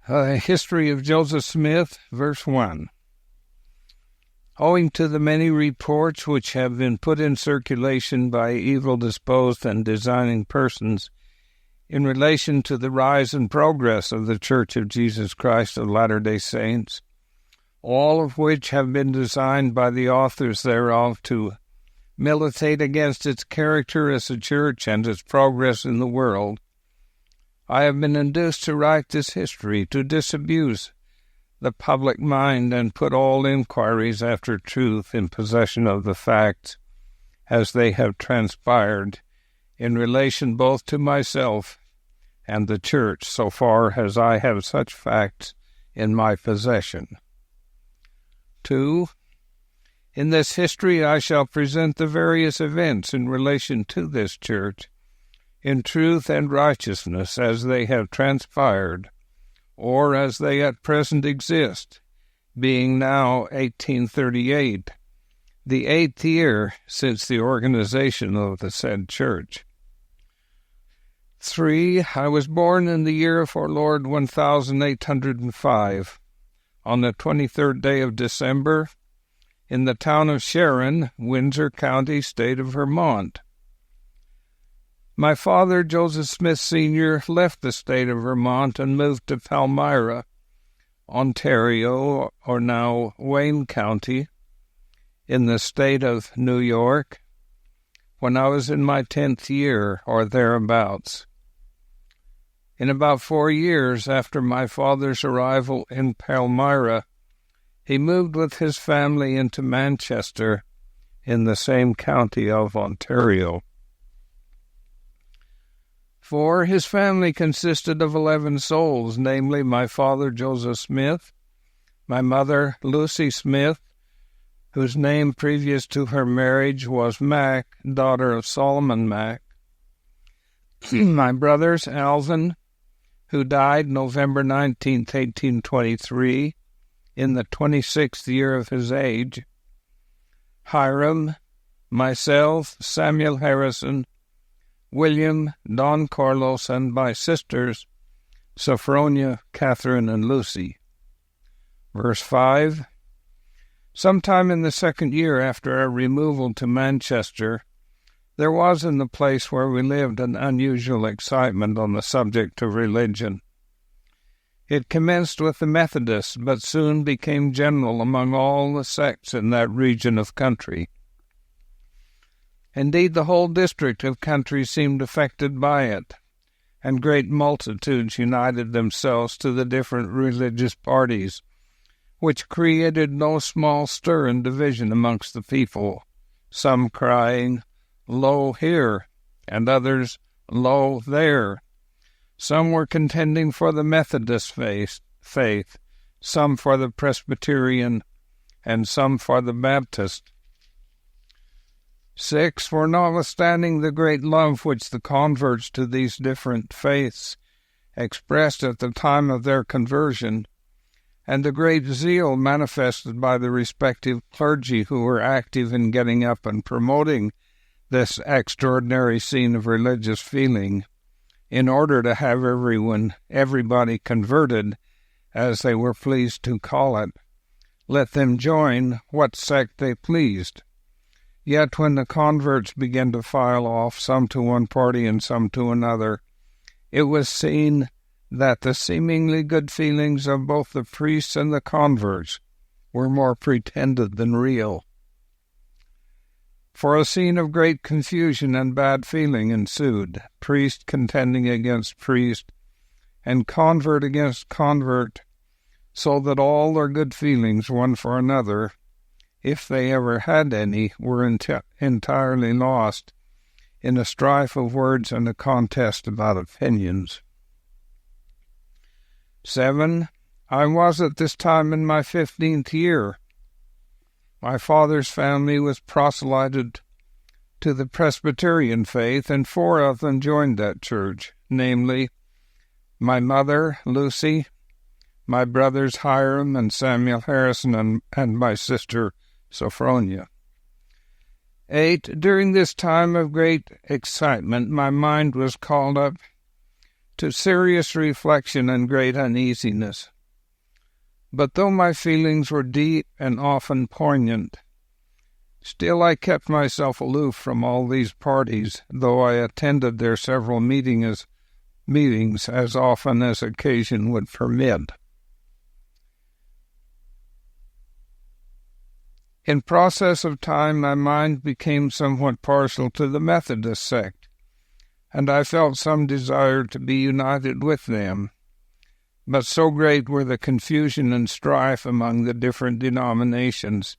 History of Joseph Smith, verse 1. Owing to the many reports which have been put in circulation by evil-disposed and designing persons in relation to the rise and progress of the Church of Jesus Christ of Latter-day Saints, all of which have been designed by the authors thereof to militate against its character as a church and its progress in the world, I have been induced to write this history to disabuse the public mind and put all inquiries after truth in possession of the facts as they have transpired in relation both to myself and the church, so far as I have such facts in my possession. 2. In this history I shall present the various events in relation to this church, in truth and righteousness as they have transpired, or as they at present exist, being now 1838, the 8th year since the organization of the said church. 3. I was born in the year of our Lord 1805, on the 23rd day of December, in the town of Sharon, Windsor County, state of Vermont. My father, Joseph Smith Sr., left the state of Vermont and moved to Palmyra, Ontario, or now Wayne County, in the state of New York, when I was in my 10th year, or thereabouts. In about 4 years after my father's arrival in Palmyra, he moved with his family into Manchester, in the same county of Ontario. 4. His family consisted of 11 souls, namely my father Joseph Smith, my mother Lucy Smith, whose name previous to her marriage was Mack, daughter of Solomon Mack, my brothers Alvin, who died November 19, 1823, in the 26th year of his age, Hiram, myself, Samuel Harrison, William, Don Carlos, and my sisters, Sophronia, Catherine, and Lucy. Verse 5. Sometime in the 2nd year after our removal to Manchester, there was in the place where we lived an unusual excitement on the subject of religion. It commenced with the Methodists, but soon became general among all the sects in that region of country. Indeed, the whole district of country seemed affected by it, and great multitudes united themselves to the different religious parties, which created no small stir and division amongst the people, some crying, "Lo here," and others, "Lo there." Some were contending for the Methodist faith, some for the Presbyterian, and some for the Baptist. 6. For notwithstanding the great love which the converts to these different faiths expressed at the time of their conversion, and the great zeal manifested by the respective clergy who were active in getting up and promoting this extraordinary scene of religious feeling, in order to have everybody converted, as they were pleased to call it, let them join what sect they pleased. Yet when the converts began to file off, some to one party and some to another, it was seen that the seemingly good feelings of both the priests and the converts were more pretended than real. For a scene of great confusion and bad feeling ensued, priest contending against priest, and convert against convert, so that all their good feelings one for another, if they ever had any, were entirely lost in a strife of words and a contest about opinions. 7. I was at this time in my 15th year. My father's family was proselyted to the Presbyterian faith, and 4 of them joined that church, namely, my mother, Lucy, my brothers Hiram and Samuel Harrison, and my sister, Sophronia. 8. During this time of great excitement, my mind was called up to serious reflection and great uneasiness. But though my feelings were deep and often poignant, still I kept myself aloof from all these parties, though I attended their several meetings as often as occasion would permit. In process of time, my mind became somewhat partial to the Methodist sect, and I felt some desire to be united with them. But so great were the confusion and strife among the different denominations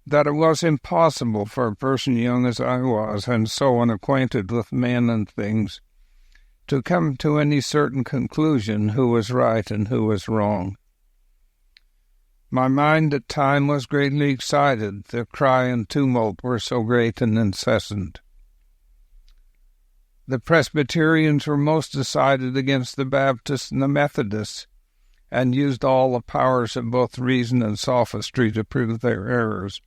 that it was impossible for a person young as I was, and so unacquainted with men and things, to come to any certain conclusion who was right and who was wrong. My mind at times was greatly excited. The cry and tumult were so great and incessant. The Presbyterians were most decided against the Baptists and the Methodists, and used all the powers of both reason and sophistry to prove their errors,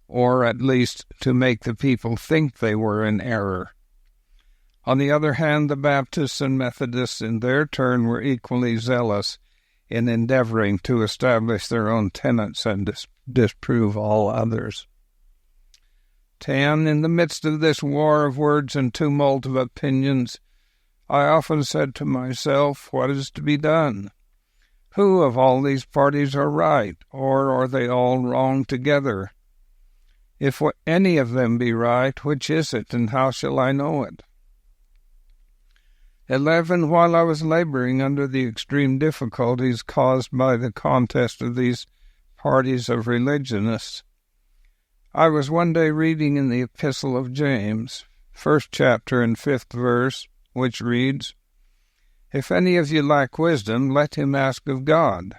or at least to make the people think they were in error. On the other hand, the Baptists and Methodists in their turn were equally zealous in endeavoring to establish their own tenets and disprove all others. 10. In the midst of this war of words and tumult of opinions, I often said to myself, what is to be done? Who of all these parties are right, or are they all wrong together? If any of them be right, which is it, and how shall I know it? 11. While I was laboring under the extreme difficulties caused by the contest of these parties of religionists, I was one day reading in the Epistle of James, 1st chapter and 5th verse, which reads, If any of you lack wisdom, let him ask of God,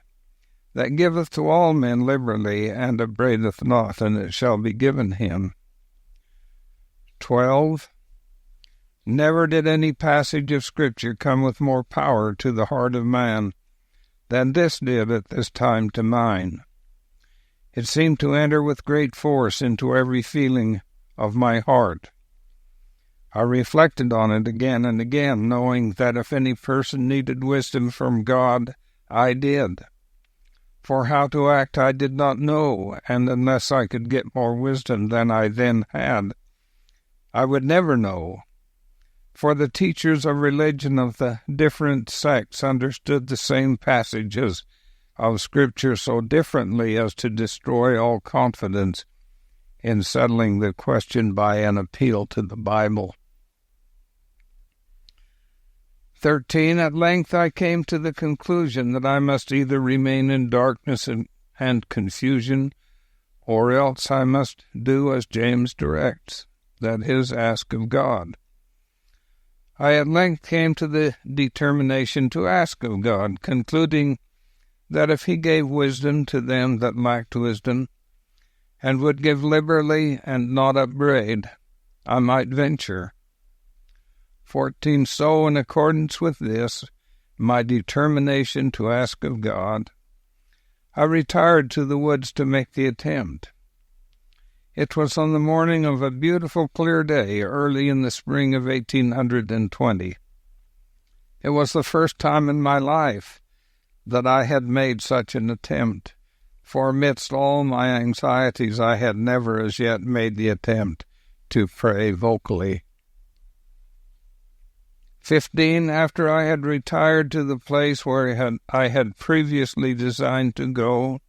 that giveth to all men liberally, and upbraideth not, and it shall be given him. 12. Never did any passage of Scripture come with more power to the heart of man than this did at this time to mine. It seemed to enter with great force into every feeling of my heart. I reflected on it again and again, knowing that if any person needed wisdom from God, I did. For how to act I did not know, and unless I could get more wisdom than I then had, I would never know. For the teachers of religion of the different sects understood the same passages of Scripture so differently as to destroy all confidence in settling the question by an appeal to the Bible. 13. At length I came to the conclusion that I must either remain in darkness and confusion, or else I must do as James directs, that is, ask of God. I at length came to the determination to ask of God, concluding that if he gave wisdom to them that lacked wisdom, and would give liberally and not upbraid, I might venture. 14. So, in accordance with this, my determination to ask of God, I retired to the woods to make the attempt. It was on the morning of a beautiful clear day, early in the spring of 1820. It was the first time in my life that I had made such an attempt, for amidst all my anxieties I had never as yet made the attempt to pray vocally. 15. After I had retired to the place where I had previously designed to go,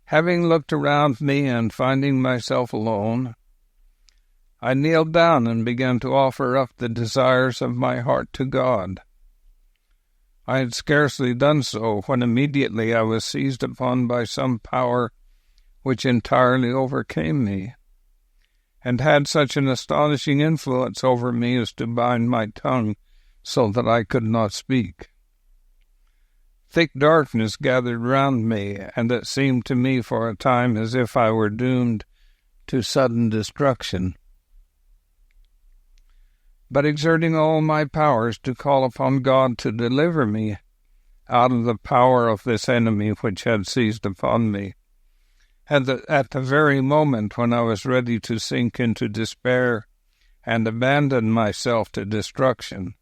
having looked around me and finding myself alone, I kneeled down and began to offer up the desires of my heart to God. I had scarcely done so when immediately I was seized upon by some power which entirely overcame me, and had such an astonishing influence over me as to bind my tongue so that I could not speak. Thick darkness gathered round me, and it seemed to me for a time as if I were doomed to sudden destruction. But exerting all my powers to call upon God to deliver me out of the power of this enemy which had seized upon me, and at the very moment when I was ready to sink into despair and abandon myself to destruction,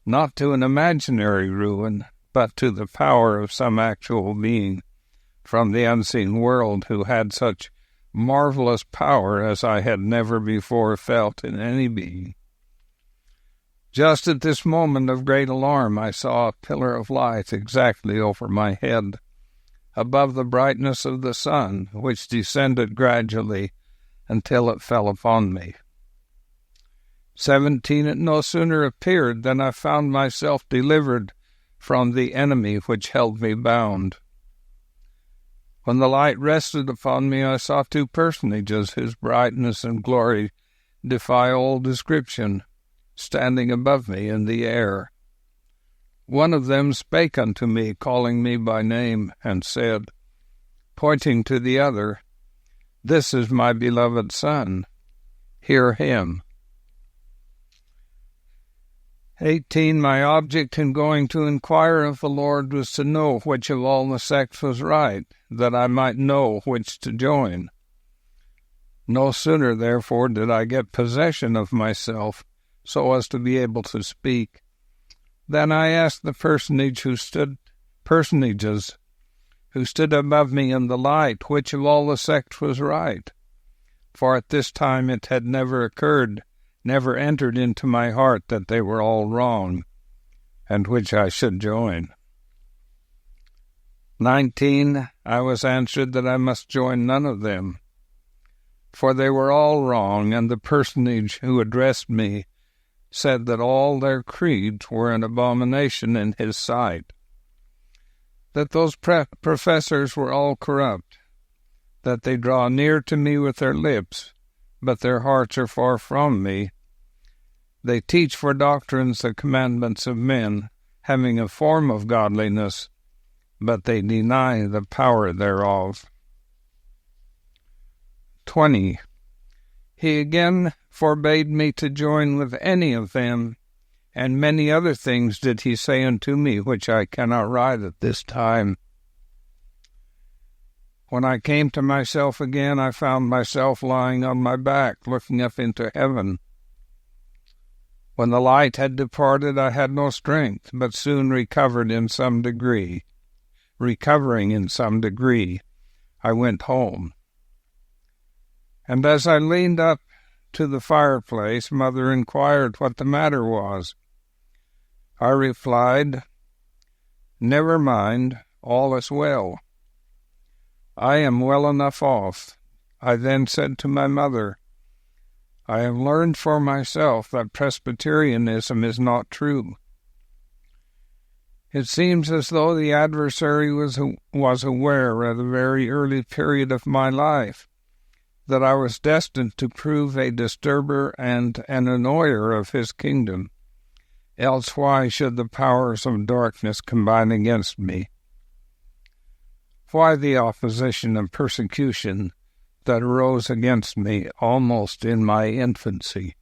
not to an imaginary ruin, but to the power of some actual being from the unseen world who had such marvelous power as I had never before felt in any being. Just at this moment of great alarm, I saw a pillar of light exactly over my head, above the brightness of the sun, which descended gradually until it fell upon me. 17 it no sooner appeared than I found myself delivered from the enemy which held me bound. When the light rested upon me, I saw two personages whose brightness and glory defy all description, standing above me in the air. One of them spake unto me, calling me by name, and said, pointing to the other, This is my beloved Son, hear him. 18. My object in going to inquire of the Lord was to know which of all the sects was right, that I might know which to join. No sooner, therefore, did I get possession of myself, so as to be able to speak, than I asked the personages who stood above me in the light, which of all the sects was right. For at this time it had never entered into my heart that they were all wrong, and which I should join. 19. I was answered that I must join none of them, for they were all wrong, and the personage who addressed me said that all their creeds were an abomination in his sight, that those professors were all corrupt, that they draw near to me with their lips, but their hearts are far from me. They teach for doctrines the commandments of men, having a form of godliness, but they deny the power thereof. 20. He again forbade me to join with any of them, and many other things did he say unto me, which I cannot write at this time. When I came to myself again, I found myself lying on my back, looking up into heaven. When the light had departed, I had no strength, but soon recovering in some degree, I went home. And as I leaned up to the fireplace, Mother inquired what the matter was. I replied, Never mind, all is well. I am well enough off. I then said to my mother, I have learned for myself that Presbyterianism is not true. It seems as though the adversary was aware at a very early period of my life that I was destined to prove a disturber and an annoyer of his kingdom. Else why should the powers of darkness combine against me? Why the opposition and persecution that arose against me almost in my infancy?